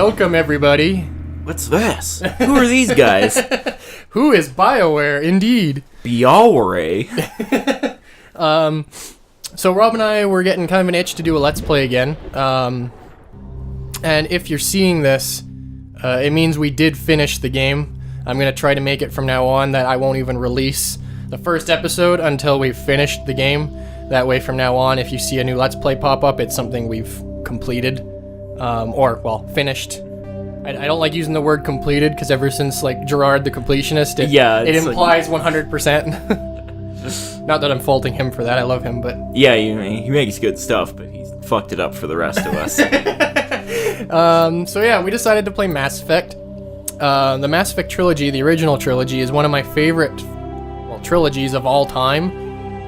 Welcome, everybody. What's this? Who are these guys? Who is BioWare, indeed? BioWare? So Rob and I were getting kind of an itch to do a Let's Play again. And if you're seeing this, it means we did finish the game. I'm going to try to make it from now on that I won't even release the first episode until we've finished the game. That way, from now on, if you see a new Let's Play pop up, it's something we've completed. Finished. I don't like using the word completed, because ever since, like, Gerard the Completionist, it implies 100%. Not that I'm faulting him for that, I love him, but... Yeah, he makes good stuff, but he's fucked it up for the rest of us. So yeah, we decided to play Mass Effect. The Mass Effect trilogy, the original trilogy, is one of my favorite, trilogies of all time.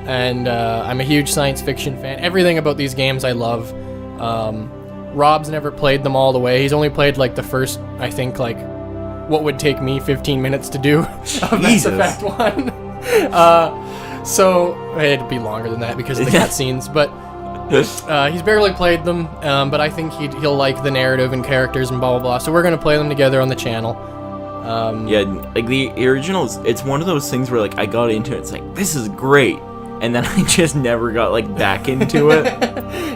And I'm a huge science fiction fan. Everything about these games I love. Rob's never played them all the way. He's only played, like, the first, I think, like, what would take me 15 minutes to do of Mass Effect 1. So, it'd be longer than that because of the cutscenes, but he's barely played them, but I think he'll like the narrative and characters and blah, blah, blah. So we're going to play them together on the channel. Like, the originals, it's one of those things where, like, I got into it, it's like, this is great. And then I just never got, like, back into it.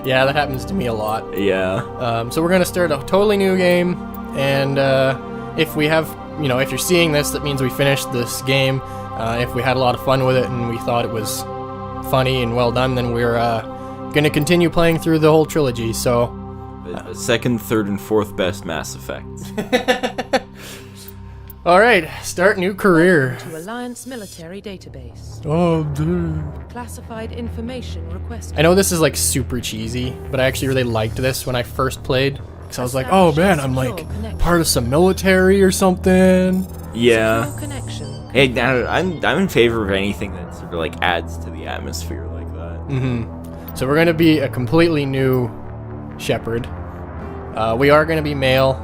Yeah, that happens to me a lot. Yeah. So we're going to start a totally new game, and if we have, if you're seeing this, that means we finished this game. If we had a lot of fun with it and we thought it was funny and well done, then we're going to continue playing through the whole trilogy, so... The second, third, and fourth best Mass Effects. Alright, start new career. To Alliance military database. Oh, dude. Classified information requested. I know this is, like, super cheesy, but I actually really liked this when I first played. Because I was like, oh man, I'm, like, part of some military or something. Yeah. Connection. Hey, I'm in favor of anything that sort of, like, adds to the atmosphere like that. Mm-hmm. So we're going to be a completely new Shepard. We are going to be male,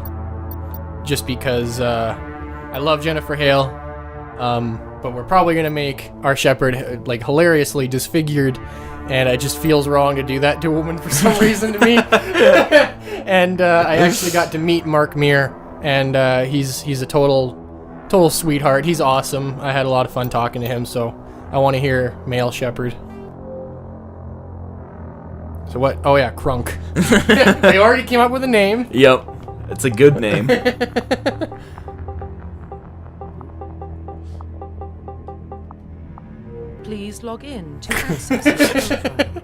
just because, I love Jennifer Hale, but we're probably going to make our Shepard, like, hilariously disfigured, and it just feels wrong to do that to a woman for some reason to me. And I actually got to meet Mark Meer, and he's a total sweetheart. He's awesome. I had a lot of fun talking to him, so I want to hear male Shepard. So what? Oh yeah, Crunk. They already came up with a name. Yep, it's a good name. Please log in to access your profile.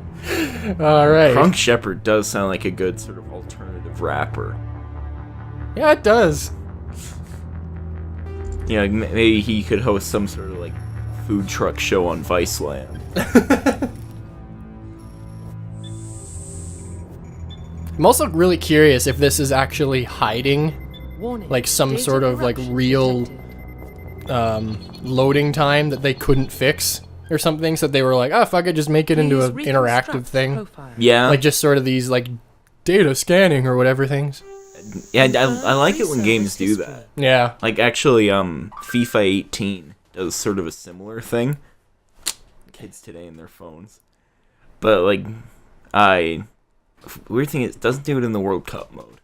Alright. Crunk Shepard does sound like a good sort of alternative rapper. Yeah, it does. Yeah, maybe he could host some sort of, like, food truck show on Viceland. I'm also really curious if this is actually hiding, Warning. like, some Data sort of, like, corruption real detected. loading time that they couldn't fix or something, so they were like, oh, if I could just make it into Please an interactive reconstruct thing. profile. Yeah. Like, just sort of these, like, data scanning or whatever things. Yeah, I like it when games do that. Yeah. Like, actually, FIFA 18 does sort of a similar thing. Kids today and their phones. But, like, weird thing is, it doesn't do it in the World Cup mode.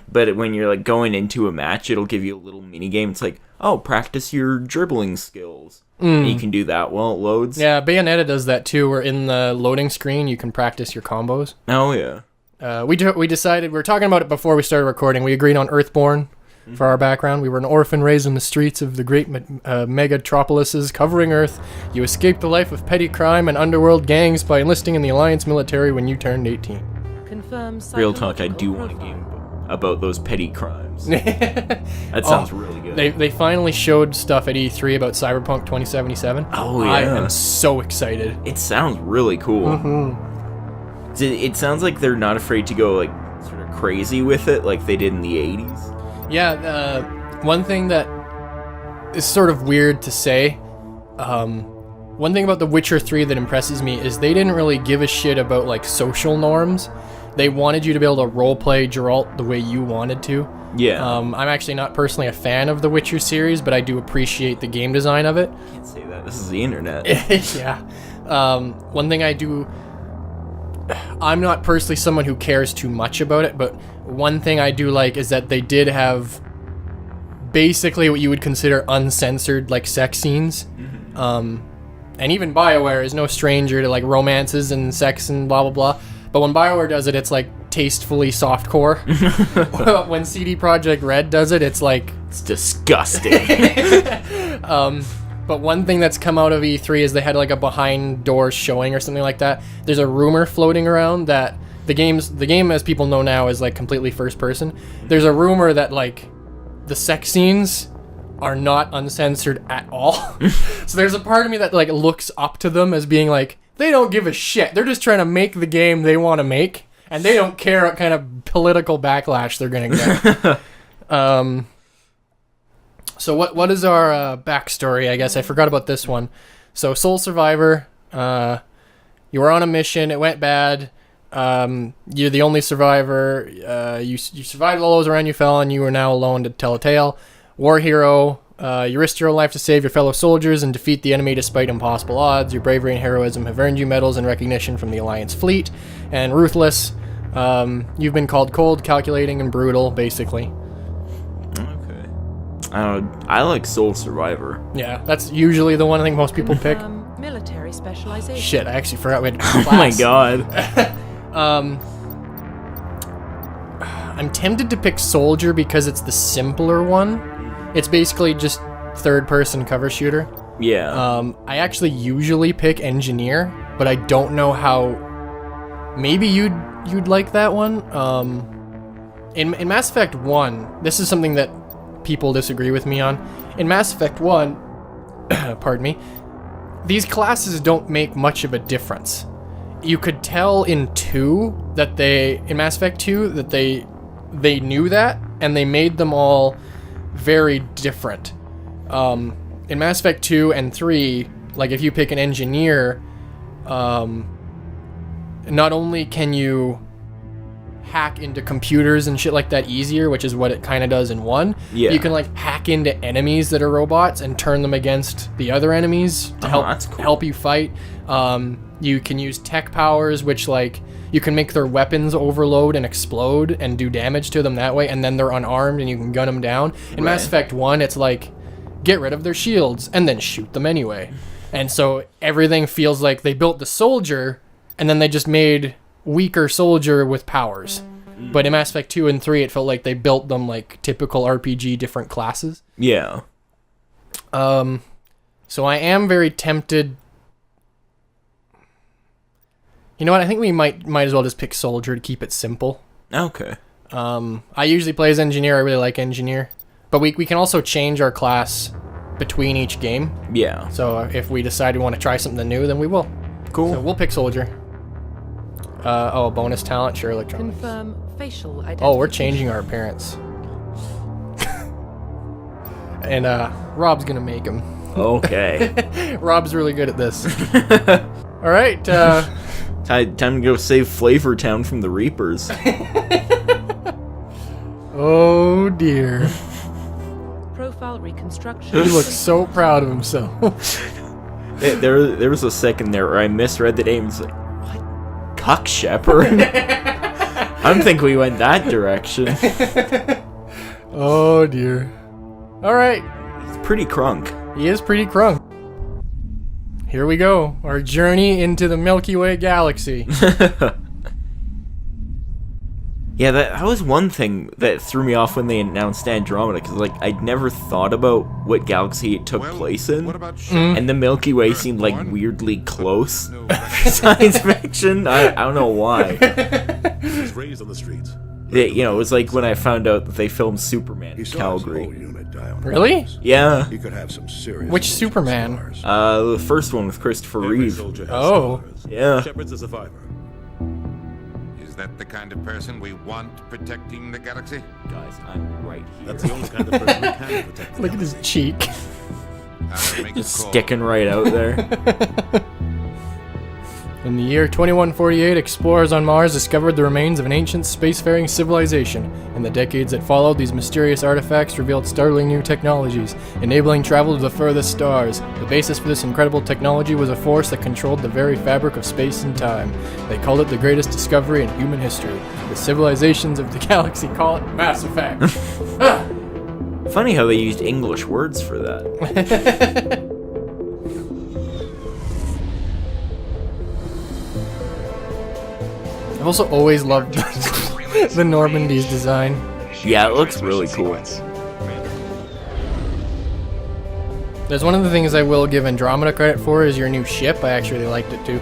But when you're, like, going into a match, it'll give you a little mini game. It's like, oh, practice your dribbling skills. And you can do that while it loads. Yeah, Bayonetta does that too, where in the loading screen you can practice your combos. Oh, yeah. We decided, we were talking about it before we started recording, we agreed on Earthborn for our background. We were an orphan raised in the streets of the great megatropolises covering Earth. You escaped the life of petty crime and underworld gangs by enlisting in the Alliance military when you turned 18. Confirm Real talk, I do want a profile. game about those petty crimes. That sounds really good. They finally showed stuff at E3 about Cyberpunk 2077. Oh, yeah. I am so excited. It sounds really cool. Mm-hmm. It sounds like they're not afraid to go, like, sort of crazy with it like they did in the 80s. Yeah, one thing that is sort of weird to say, one thing about The Witcher 3 that impresses me is they didn't really give a shit about, like, social norms. They wanted you to be able to roleplay Geralt the way you wanted to. Yeah. I'm actually not personally a fan of the Witcher series, but I do appreciate the game design of it. Can't say that. This is the internet. Yeah. One thing I do I'm not personally someone who cares too much about it, but one thing I do like is that they did have basically what you would consider uncensored, like, sex scenes. And even BioWare is no stranger to, like, romances and sex and blah, blah, blah. But when BioWare does it, it's, like, tastefully softcore. When CD Projekt Red does it, it's, like... It's disgusting. But one thing that's come out of E3 is they had, like, a behind doors showing or something like that. There's a rumor floating around that the game, as people know now, is, like, completely first person. There's a rumor that, like, the sex scenes are not uncensored at all. So there's a part of me that, like, looks up to them as being like, they don't give a shit. They're just trying to make the game they want to make, and they don't care what kind of political backlash they're gonna get. So what is our backstory? I guess I forgot about this one. So sole survivor. You were on a mission. It went bad. You're the only survivor. You survived all those around you fell, and you are now alone to tell a tale. War hero. You risked your own life to save your fellow soldiers and defeat the enemy despite impossible odds. Your bravery and heroism have earned you medals and recognition from the Alliance fleet. And ruthless. You've been called cold, calculating, and brutal, basically. Okay. I like Soul Survivor. Yeah, that's usually the one I think most people pick. Military specialization. Shit, I actually forgot we had Oh my class. god. I'm tempted to pick Soldier because it's the simpler one. It's basically just third-person cover shooter. Yeah. I actually usually pick Engineer, but I don't know how. Maybe you'd like that one. In Mass Effect 1, this is something that people disagree with me on. In Mass Effect 1, pardon me, these classes don't make much of a difference. You could tell in Mass Effect 2 that they knew that, and they made them all very different. In Mass Effect 2 and 3, like, if you pick an engineer, not only can you hack into computers and shit like that easier, which is what it kind of does in 1, Yeah. you can, like, hack into enemies that are robots and turn them against the other enemies to that's cool. help you fight. You can use tech powers, which, like, you can make their weapons overload and explode and do damage to them that way, and then they're unarmed and you can gun them down. In Mass Effect 1, it's like, get rid of their shields and then shoot them anyway. And so everything feels like they built the soldier and then they just made weaker soldier with powers. But in Mass Effect 2 and 3, it felt like they built them like typical RPG different classes. Yeah. So I am very tempted. You know what? I think we might as well just pick Soldier to keep it simple. Okay. I usually play as Engineer. I really like Engineer. But we can also change our class between each game. Yeah. So if we decide we want to try something new, then we will. Cool. So we'll pick Soldier. Bonus talent, sure, electronics. Confirm facial identification. Oh, we're changing our appearance. And Rob's gonna make him. Okay. Rob's really good at this. All right. Time to go save Flavor Town from the Reapers. Oh dear. Profile reconstruction. He looks so proud of himself. There was a second there where I misread the name. It's like, what? Cuck Shepherd? I don't think we went that direction. Oh dear. All right. It's pretty crunk. He is pretty crunk. Here we go. Our journey into the Milky Way Galaxy. Yeah, that was one thing that threw me off when they announced Andromeda, because, like, I'd never thought about what galaxy it took place in, and the Milky Way seemed, like, weirdly close for science fiction. I don't know why. He was raised on the streets. It was like when I found out that they filmed Superman in Calgary. Really? Yeah. He could have some serious. Which Superman? The first one with Christopher Reeve. Oh. Yeah. Shepard's a survivor. Is that the kind of person we want protecting the galaxy? Guys, I'm right here. That's the only kind of person we can protect. Look at his cheek. I'll make a call. Sticking right out there. In the year 2148, explorers on Mars discovered the remains of an ancient spacefaring civilization. In the decades that followed, these mysterious artifacts revealed startling new technologies, enabling travel to the furthest stars. The basis for this incredible technology was a force that controlled the very fabric of space and time. They called it the greatest discovery in human history. The civilizations of the galaxy call it Mass Effect. Funny how they used English words for that. I've also always loved the Normandy's design. Yeah, it looks really cool. There's one of the things I will give Andromeda credit for is your new ship. I actually liked it too.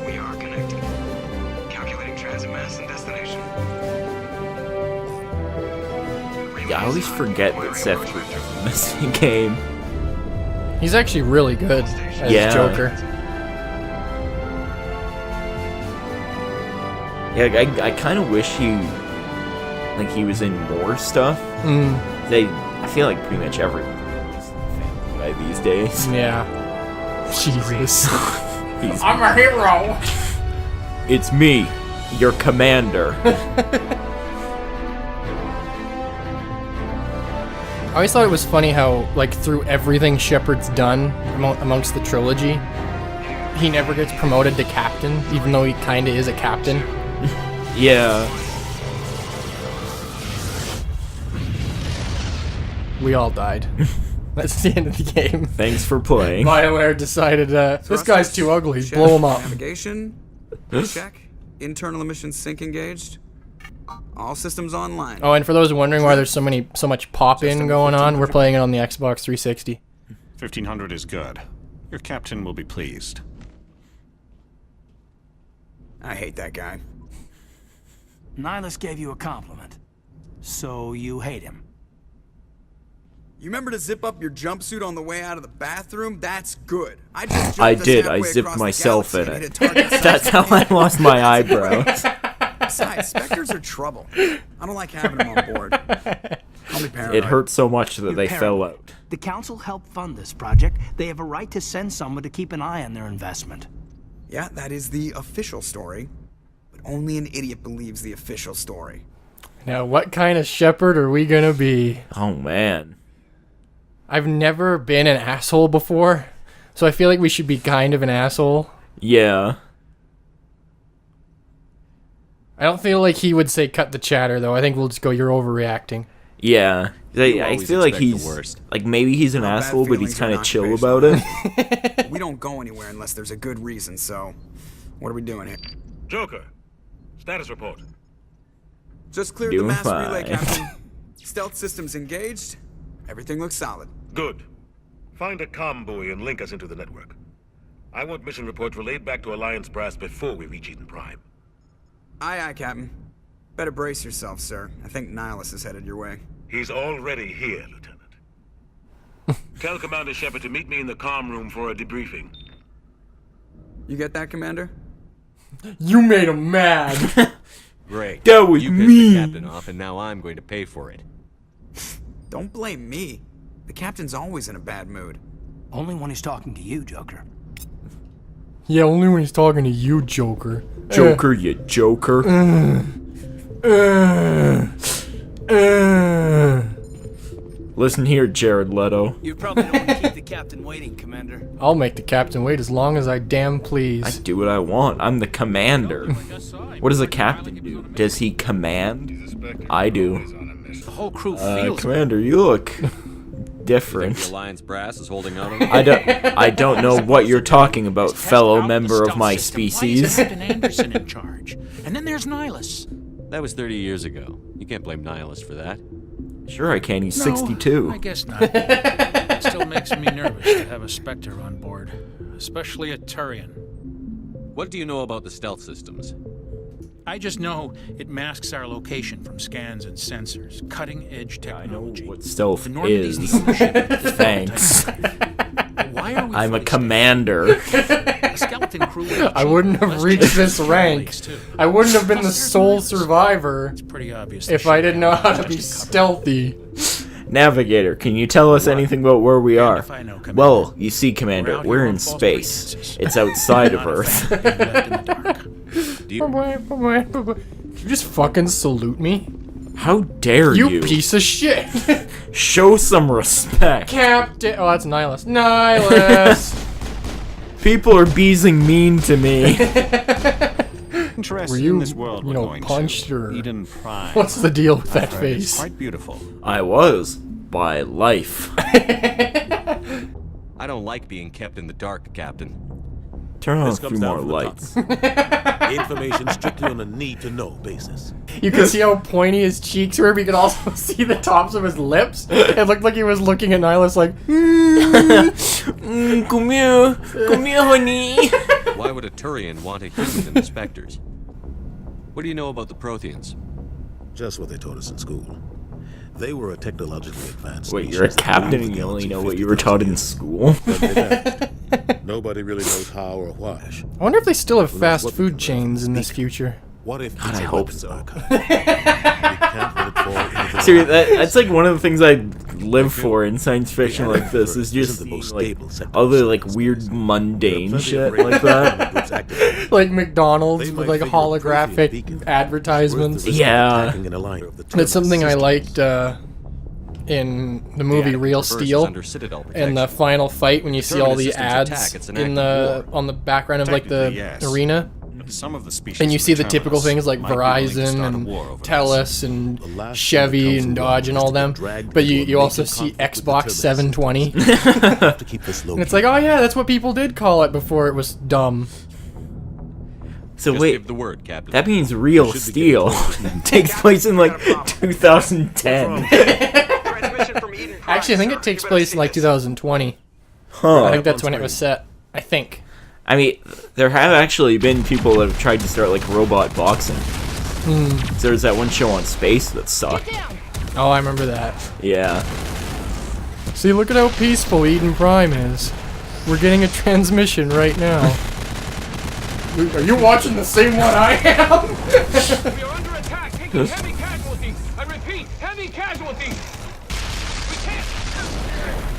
We are connected. Calculating transit mass and destination. Yeah, I always forget that Seth Green's in this game. He's actually really good as Yeah. Joker. Yeah, I kind of wish he was in more stuff. I feel like pretty much everyone is a fan guy these days. Yeah. Jesus. I'm a hero. It's me, your commander. I always thought it was funny how, like, through everything Shepard's done amongst the trilogy, he never gets promoted to captain, even though he kind of is a captain. Yeah. We all died. That's the end of the game. Thanks for playing. BioWare decided, this guy's too ugly, blow him up. Navigation. Check. Internal emissions sync engaged. All systems online. Oh, and for those wondering why there's so much pop-in going on, we're playing it on the Xbox 360. 1500 is good. Your captain will be pleased. I hate that guy. Nihilus gave you a compliment. So you hate him. You remember to zip up your jumpsuit on the way out of the bathroom? That's good. I just I jumped us did. I halfway zipped across the myself in galaxy it. and hit a target That's how I lost my eyebrows. Besides, specters are trouble. I don't like having them on board. Call me paranoid. It hurt so much that You're they fell paranoid. out. The council helped fund this project. They have a right to send someone to keep an eye on their investment. Yeah, that is the official story. But only an idiot believes the official story. Now, what kind of Shepard are we gonna be? Oh, man. I've never been an asshole before, so I feel like we should be kind of an asshole. Yeah. I don't feel like he would say cut the chatter, though. I think we'll just go, you're overreacting. Yeah. I always feel like expect the he's... worst. Like, maybe he's an Well, bad asshole, but he's feelings are kind of not chill facial. about it. We don't go anywhere unless there's a good reason, so... What are we doing here? Joker, status report. Just cleared Doing the mass fine. relay, Captain. Stealth systems engaged. Everything looks solid. Good. Find a comm buoy and link us into the network. I want mission reports relayed back to Alliance Brass before we reach Eden Prime. Aye, aye, Captain. Better brace yourself, sir. I think Nihilus is headed your way. He's already here, Lieutenant. Tell Commander Shepard to meet me in the comm room for a debriefing. You get that, Commander? You made him mad. Great. That was you pissed me. the captain off, and now I'm going to pay for it. Don't blame me. The Captain's always in a bad mood. Only when he's talking to you, Joker. Yeah, only when he's talking to you, Joker. Joker, you joker. Listen here, Jared Leto. You probably don't want to keep the captain waiting, Commander. I'll make the captain wait as long as I damn I please. do what I want. I'm the commander. What does a captain do? Does he command? I do. The whole crew feels Commander, you look The different. Alliance brass is holding out on me. I don't know what you're talking about, fellow member of my species. Captain Anderson in charge? And then there's Nihilus. That was 30 years ago. You can't blame Nihilus for that. Sure I can, he's No, 62. I guess not. It still makes me nervous to have a Spectre on board, especially a Turian. What do you know about the stealth systems? I just know it masks our location from scans and sensors. Cutting-edge I know technology. what stealth The Normandy's is. the only ship with the Thanks. Why are we I'm a fully commander. staffed? A skeleton crew would I be wouldn't cheap. have Less reached chances this for rank. leaks, too. I wouldn't have been the Plus, there's sole Nihilus. survivor It's pretty obvious. if I didn't know how to be stealthy. Navigator, can you tell us anything about where we are? if I know, Commander. Well, you see, Commander, We're out we're here in on false space. pretenses. It's outside of Not a Earth. fan of being left in the dark. Did you just fucking salute me? How dare You you? piece of shit! Show some respect. Captain. Oh, that's Nihilus. Nihilus! People are being mean to me. Interested Were you, in this world you we're know, going punched to. or Eden Prime. what's the deal with that I've heard it's face? quite beautiful. I was. By life. I don't like being kept in the dark, Captain. Turn on a This few comes down more from the lights. Information strictly on a need-to-know basis. You can see how pointy his cheeks were, but you can also see the tops of his lips. It looked like he was looking at Nihilus like, Come here. Come here, honey. Why would a Turian want a human in the Spectres? What do you know about the Protheans? Just what they taught us in school. They were a technologically advanced Wait, you're a nation that captain ruled and the you only galaxy know what you were taught in 50,000 school? years. But they left. Nobody really knows how or why. I wonder if they still have Who knows fast what food we can chains in this beacon. future. What if God, it's I a hope weapons so. archive? We can't let it fall into the Seriously, wrong that's like one of the things I live for in science fiction like this, is just Isn't the most seeing, like stable sector other of like space. weird There are mundane plenty of shit great like that. groups active. Like McDonald's They with might like figure a Prothean holographic beacon advertisements. worth the risk of Yeah. attacking an alliance of the That's something I terminus liked in the movie attic Real universe is Steel. under Citadel In the protection. final fight, when you see all Terminus the systems ads attack, it's an in active the war. on the background of like the Technically, yes. arena, But some of the species and you in see the typical terminus things like might be willing to Verizon start a and war over this. Telus The and last Chevy thing the and Council Dodge and wants all is to them, get dragged but into a you also major see conflict with the Xbox terminus. 720. We have to keep this low And it's key. like, oh yeah, that's what people did call it before it was dumb. So Just wait, give the word, Captain. that means Real should be Steel getting takes place in like 2010. Actually, I think it takes place in like 2020. I Huh. think that's when it was set. I think. I mean, there have actually been people that have tried to start like robot boxing. So there's that one show on space that sucked. Oh, I remember that. Yeah. See, look at how peaceful Eden Prime is. We're getting a transmission right now. Are you watching the same one I am? We are under attack, taking heavy casualties. I repeat, heavy casualties. We can't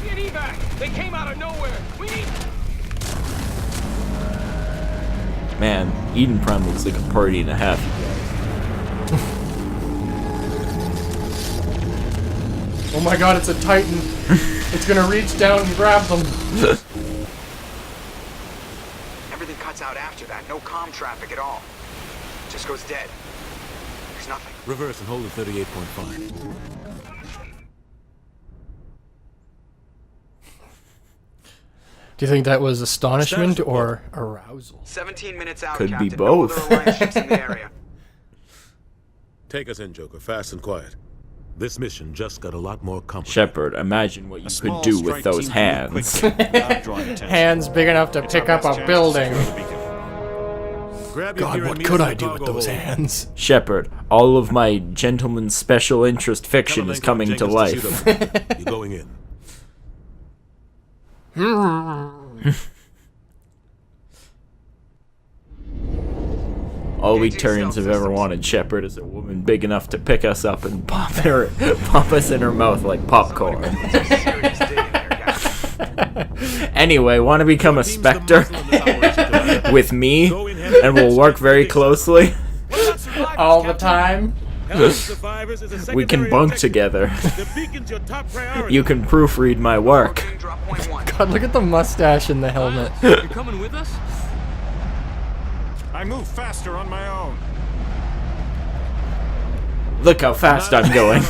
get evac. They came out of nowhere. We need. Man, Eden Prime looks like a party and a half. Oh my god, it's a Titan. It's gonna reach down and grab them. Everything cuts out after that. No comm traffic at all. Just goes dead. There's nothing. Reverse and hold at 38.5. Do you think that was astonishment or arousal? 17 minutes out, Could be Captain. both. No other alliance ships in the area. Take us in, Joker, fast and quiet. This mission just got a lot more complicated. Shepard, imagine what you A could small do with strike those team can move hands. quickly without drawing attention. Hands big enough to It's pick our up best a chance to building. secure the beacon. Grab your God, gear and what meet could us I in do the with cargo those hold. hands? Shepard, all of my gentleman's special interest fiction is coming to Jenkins life. suit up. You're going in. All we Turians have ever wanted, Shepard, is a woman big enough to pick us up and pop us in her mouth like popcorn. Serious dig in there, guys. Anyway, want to become a Team's the Spectre muscle in this operation tonight. with me, Go in heavy and we'll work very closely? What about survivors, All the Captain? time. Helping survivors is a We can secondary bunk objective. together. The beacon's your top priority. You can proofread my work. Working drop point 1. God, look at the mustache in the helmet. You're coming with us? I move faster on my own. Look how fast I'm going.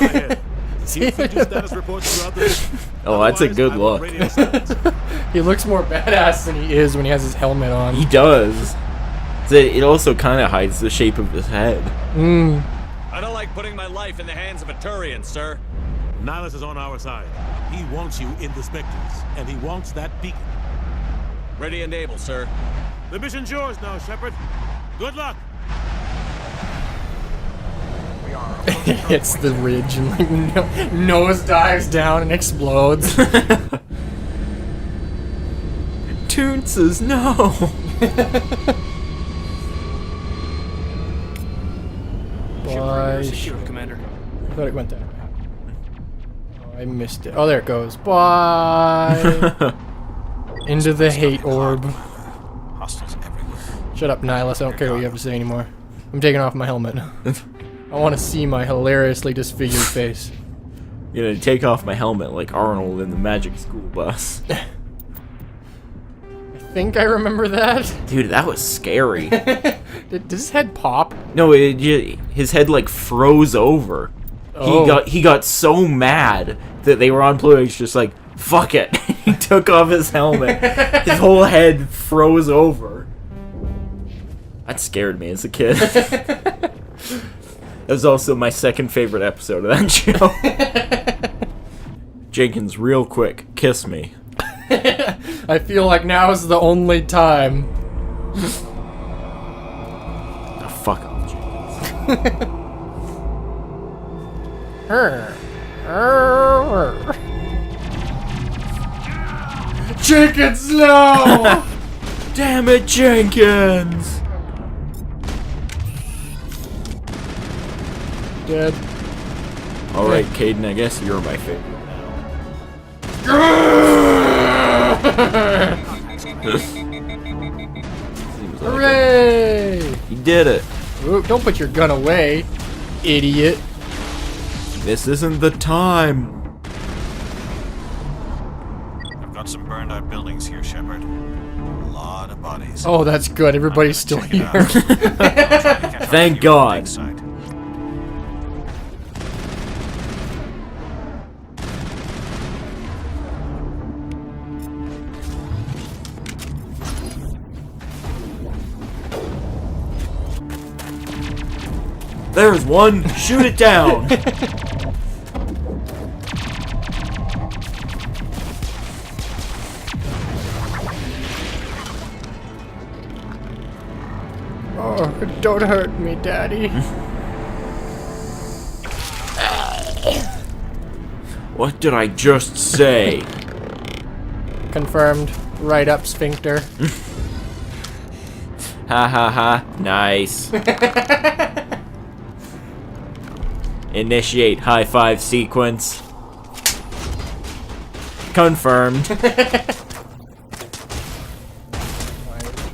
Keep future status reports throughout the mission. Oh, that's a Otherwise, good I want look. radio silence. He looks more badass than he is when he has his helmet on. He does. It also kind of hides the shape of his head. I don't like putting my life in the hands of a Turian, sir. Nihilus is on our side. He wants you in the Spectres, and he wants that beacon. Ready and able, sir. The mission's yours now, Shepard. Good luck. Hits the ridge and like nose dives down and explodes. Toon says no. Ship Why? secure, Commander. I thought it went that way. I missed it. Oh, there it goes. Bye. Into the hate orb. Hostiles everywhere. Shut up, Nihilus. I don't care what you have to say anymore. I'm taking off my helmet. I want to see my hilariously disfigured face. You're gonna take off my helmet like Arnold in the Magic School Bus. I think I remember that. Dude, that was scary. Did his head pop? No, his head like froze over. Oh. He got so mad that they were on Pluto. He's just like, fuck it. He took off his helmet. His whole head froze over. That scared me as a kid. That was also my second favorite episode of that show. Jenkins, real quick, kiss me. I feel like now is the only time. Oh, fuck off, Jenkins. Jenkins, no! Damn it, Jenkins! Dead. Alright, Caden, I guess you're my favorite now. Hooray! You did it. Ooh, don't put your gun away, idiot. This isn't the time. I've got some burned out buildings here, Shepard. A lot of bodies. Oh, that's good. Everybody's still here. Thank God. There's one. Shoot it down. Oh, don't hurt me, Daddy. What did I just say? Confirmed. Right up, sphincter. Ha ha ha. Nice. Initiate high five sequence. Confirmed.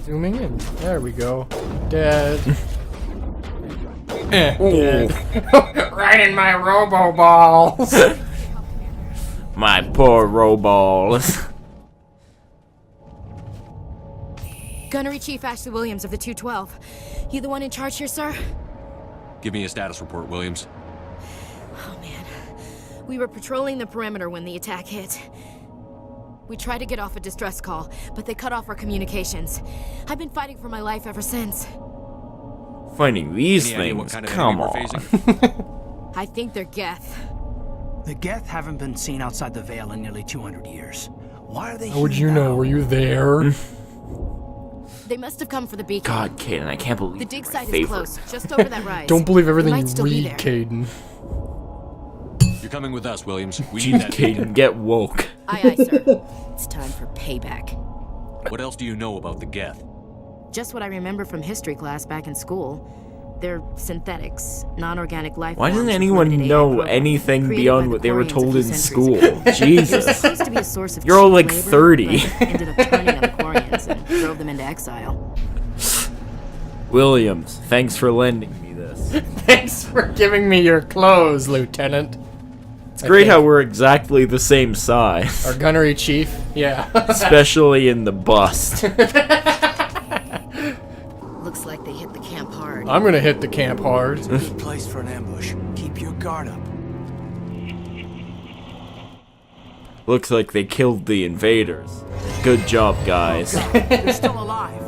Zooming in. There we go. Dead. Dead. Right in my robo balls. My poor roballs. Gunnery Chief Ashley Williams of the 212. You the one in charge here, sir? Give me a status report, Williams. Oh, man. We were patrolling the perimeter when the attack hit. We tried to get off a distress call, but they cut off our communications. I've been fighting for my life ever since. Finding these Any idea what things, kind of come enemy we're on. facing? I think they're Geth. The Geth haven't been seen outside the Veil in nearly 200 years. Why are they How would here you know? now? Were you there? They must have come for the beacon. God, Caden, I can't believe The dig you're my site is favorite. close, just over that rise. Don't believe everything They you might still be read, there. Caden. You're coming with us, Williams. We Jeez, need that. Caden, get woke. Aye, aye, sir. It's time for payback. What else do you know about the Geth? Just what I remember from history class back in school. They're synthetics, non-organic life Why doesn't forms with anyone limited AI know program, anything created beyond by what the they were Quarians a told few in centuries school? ago. They're Jesus. supposed to be a source of You're all cheap like labor, 30. but ended up turning on the Quarians and drove them into exile. Williams, thanks for lending me this. Thanks for giving me your clothes, Lieutenant. It's great how we're exactly the same size. Our gunnery chief, yeah. Especially in the bust. Looks like they hit the camp hard. I'm gonna hit the camp hard. It's a good place for an ambush. Keep your guard up. Looks like they killed the invaders. Good job, guys. They're still alive.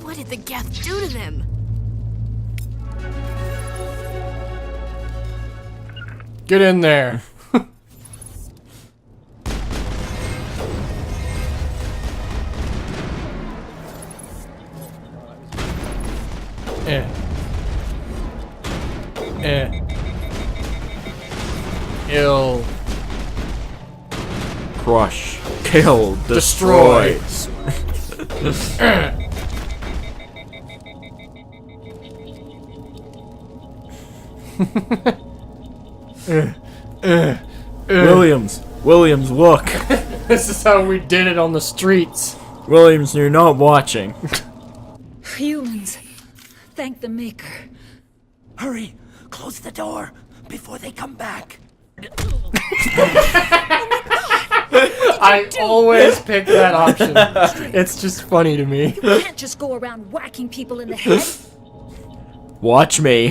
What did the Geth do to them? Get in there. Ill. Crush. Kill. Destroy. Williams, look. This is how we did it on the streets. Williams, you're not watching. Humans. Thank the Maker. Hurry! Close the door before they come back. I always pick that option. It's just funny to me. You can't just go around whacking people in the head. Watch me.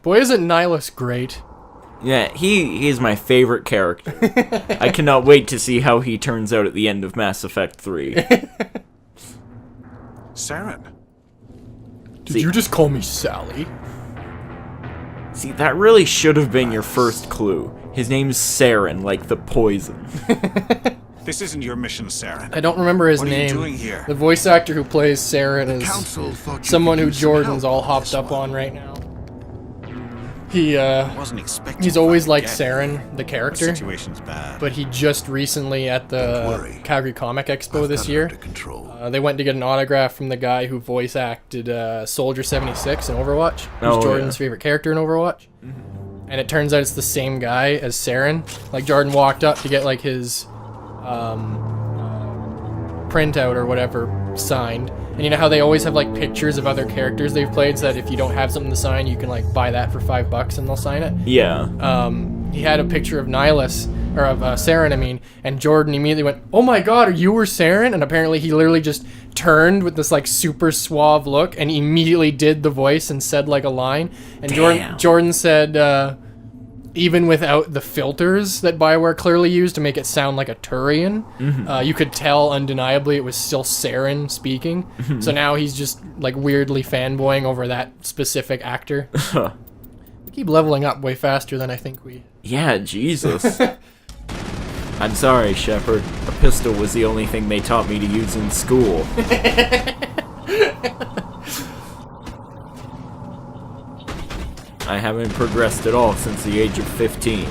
Boy, isn't Nihilus great? Yeah, he is my favorite character. I cannot wait to see how he turns out at the end of Mass Effect 3. Saren. Did you just call me Sally? See, that really should have been your first clue. His name's Saren, like the poison. This isn't your mission, Saren. I don't remember his What are you name. doing here? The voice actor who plays Saren is someone who Jordan's all hopped up on right now. He's always liked Saren, the character. The situation's bad. But he just recently at the Calgary Comic Expo this year, they went to get an autograph from the guy who voice acted Soldier 76 in Overwatch, who's Jordan's favorite character in Overwatch. And it turns out it's the same guy as Saren. Like, Jordan walked up to get like his printout or whatever signed. And you know how they always have like pictures of other characters they've played, so that if you don't have something to sign, you can like buy that for $5 and they'll sign it. Yeah. He had a picture of Nihilus, or of Saren, I mean, and Jordan immediately went, "Oh my god, are you Saren?" And apparently he literally just turned with this like super suave look and immediately did the voice and said like a line. And Jordan said, even without the filters that BioWare clearly used to make it sound like a Turian, you could tell undeniably it was still Saren speaking. So now he's just like weirdly fanboying over that specific actor. We keep leveling up way faster than I think we... Yeah, Jesus. I'm sorry, Shepard. A pistol was the only thing they taught me to use in school. I haven't progressed at all since the age of 15.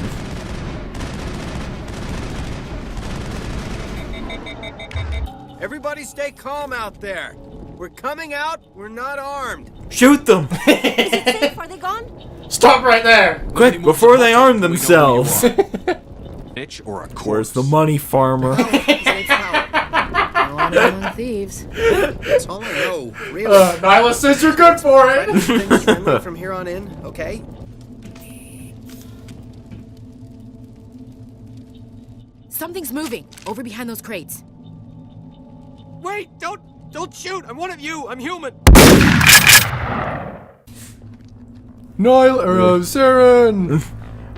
Everybody stay calm out there. We're coming out, we're not armed. Shoot them! Is it safe? Are they gone? Stop right there! Quick, before they arm themselves! Bitch or a corpse? Where's the money, farmer? Among thieves. That's all I know, really. Nihilus says you're good for it! Things friendly from here on in, okay? Something's moving over behind those crates. Wait, don't shoot! I'm one of you! I'm human! Saren!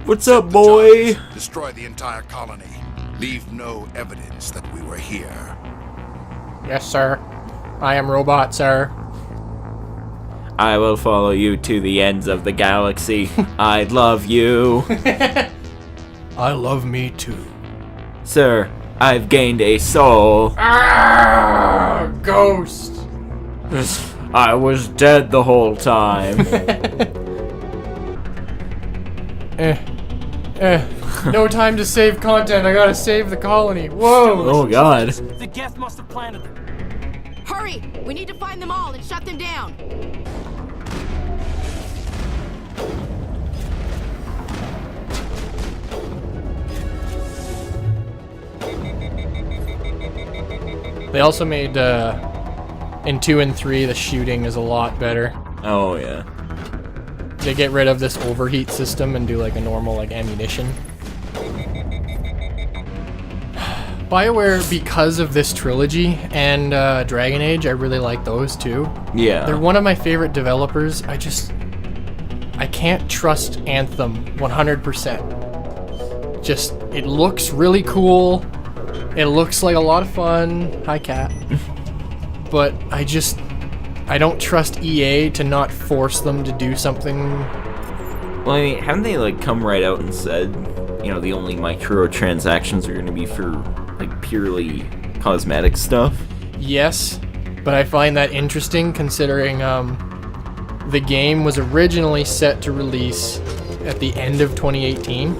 What's up, boy? Destroy the entire colony. Leave no evidence that we were here. Yes, sir. I am robot, sir. I will follow you to the ends of the galaxy. I love you. I love me too. Sir, I've gained a soul. Ah, ghost. I was dead the whole time. No time to save content. I gotta save the colony. Whoa. Oh, God. The Geth must have planted them. Hurry! We need to find them all and shut them down. They also made, in 2 and 3, the shooting is a lot better. Oh, yeah. They get rid of this overheat system and do, like, a normal, like, ammunition. BioWare, because of this trilogy and Dragon Age, I really like those, too. Yeah. They're one of my favorite developers. I can't trust Anthem 100%. Just, it looks really cool. It looks like a lot of fun. Hi, cat. But I don't trust EA to not force them to do something. Well, I mean, haven't they, like, come right out and said, you know, the only microtransactions are going to be for, like, purely cosmetic stuff? Yes, but I find that interesting considering, the game was originally set to release at the end of 2018.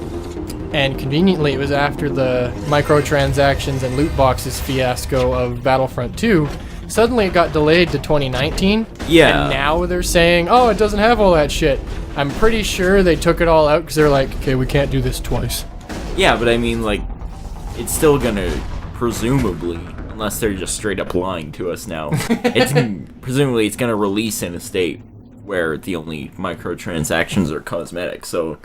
And conveniently, it was after the microtransactions and loot boxes fiasco of Battlefront 2. Suddenly, it got delayed to 2019. Yeah. And now they're saying, oh, it doesn't have all that shit. I'm pretty sure they took it all out because they're like, okay, we can't do this twice. Yeah, but I mean, like, it's still gonna, presumably, unless they're just straight up lying to us now, presumably it's gonna release in a state where the only microtransactions are cosmetic, so,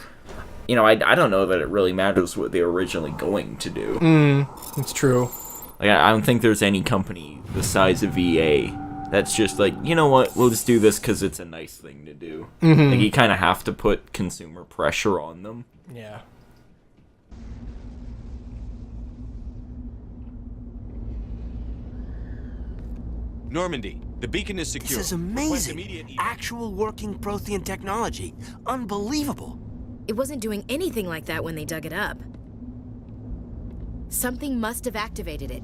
you know, I don't know that it really matters what they're originally going to do. It's true. Like, I don't think there's any company the size of EA that's just like, you know what, we'll just do this because it's a nice thing to do. Like, you kind of have to put consumer pressure on them. Yeah. Normandy, the beacon is secure. This is amazing. Actual working Prothean technology. Unbelievable. It wasn't doing anything like that when they dug it up. Something must have activated it.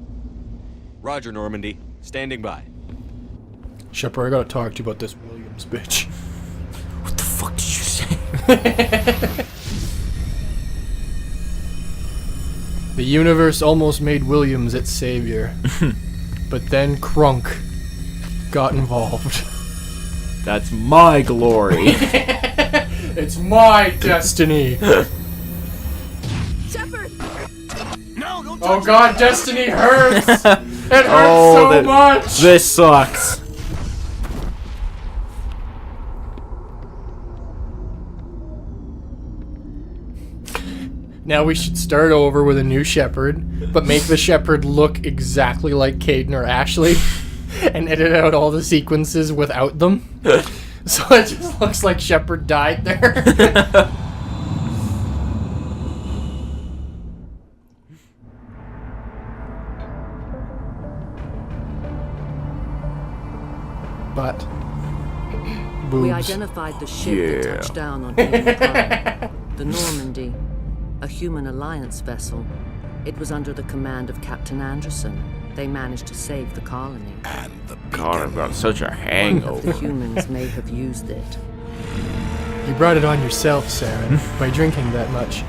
Roger, Normandy. Standing by. Shepard, I gotta talk to you about this Williams bitch. What the fuck did you say? The universe almost made Williams its savior. But then Crunk got involved. That's my glory. It's my destiny. Shepard! No, don't Oh god, destiny hurts! It hurts so much! This sucks. Now we should start over with a new Shepard, but make the Shepard look exactly like Caden or Ashley, and edit out all the sequences without them. So it just looks like Shepard died there. But boobs. We identified the ship that touched down on Eden Prime, the Normandy, a human alliance vessel. It was under the command of Captain Anderson. They managed to save the colony. And the God, I've got such a One of hangover. the humans may have used it. You brought it on yourself, Saren, by drinking that much.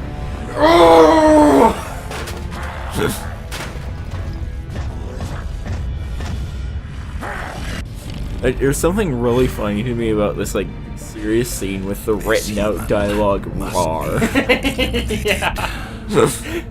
There's something really funny to me about this, like, serious scene with the written out dialogue. Rawr. Yeah.